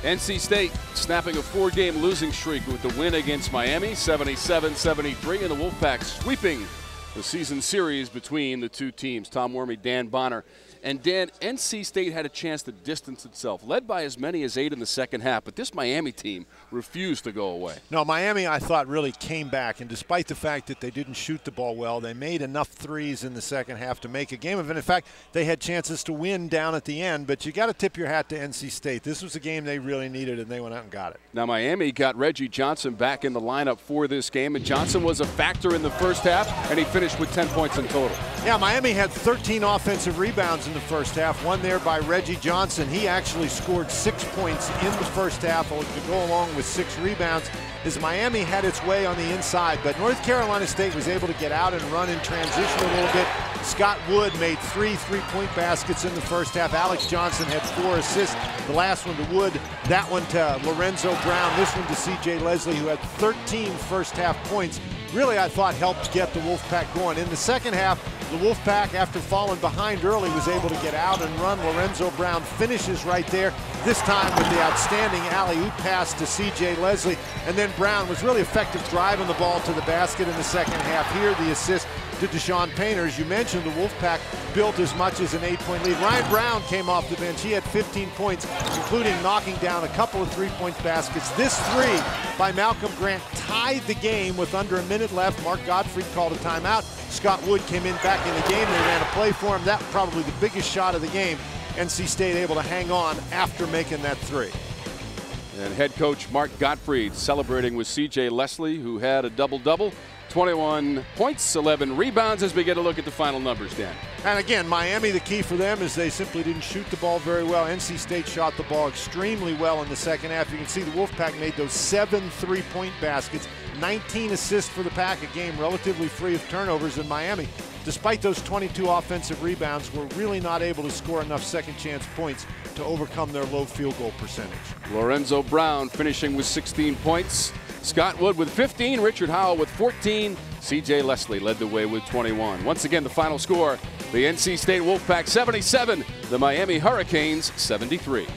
NC State snapping a 4-game losing streak with the win against Miami, 77-73, and the Wolfpack sweeping the season series between the two teams. Tom Wormy, Dan Bonner. And Dan, NC State had a chance to distance itself, led by as many as 8 in the second half, but this Miami team refused to go away. No, Miami, I thought, really came back, and despite the fact that they didn't shoot the ball well, they made enough threes in the second half to make a game of it. In fact, they had chances to win down at the end, but you got to tip your hat to NC State. This was a game they really needed, and they went out and got it. Now, Miami got Reggie Johnson back in the lineup for this game, and Johnson was a factor in the first half, and he finished with 10 points in total. Yeah, Miami had 13 offensive rebounds in the first half, one there by Reggie Johnson. He actually scored 6 points in the first half to go along with 6 rebounds as Miami had its way on the inside. But North Carolina State was able to get out and run in transition a little bit. Scott Wood made 3 three-point baskets in the first half. Alex Johnson had 4 assists. The last one to Wood, that one to Lorenzo Brown, this one to C.J. Leslie, who had 13 first-half points. Really, I thought, helped get the Wolfpack going. In the second half, the Wolfpack, after falling behind early, was able to get out and run. Lorenzo Brown finishes right there, this time with the outstanding alley-oop pass to C.J. Leslie. And then Brown was really effective driving the ball to the basket in the second half. Here, the assist to Deshaun Painter. As you mentioned, the Wolfpack built as much as an 8-point lead. Ryan Brown came off the bench. He had 15 points, including knocking down a couple of 3-point baskets. This 3 by Malcolm Grant tied the game with under a minute left. Mark Gottfried called a timeout. Scott Wood came in back in the game. They ran a play for him. That probably the biggest shot of the game. NC State able to hang on after making that 3. And head coach Mark Gottfried celebrating with C.J. Leslie, who had a double-double. 21 points, 11 rebounds, as we get a look at the final numbers, Dan. And again, Miami, the key for them is they simply didn't shoot the ball very well. NC State shot the ball extremely well in the second half. You can see the Wolfpack made those 7 three-point baskets, 19 assists for the Pack, a game relatively free of turnovers in Miami. Despite those 22 offensive rebounds, were really not able to score enough second-chance points to overcome their low field goal percentage. Lorenzo Brown finishing with 16 points. Scott Wood with 15, Richard Howell with 14. C.J. Leslie led the way with 21. Once again, the final score, the NC State Wolfpack 77, the Miami Hurricanes 73.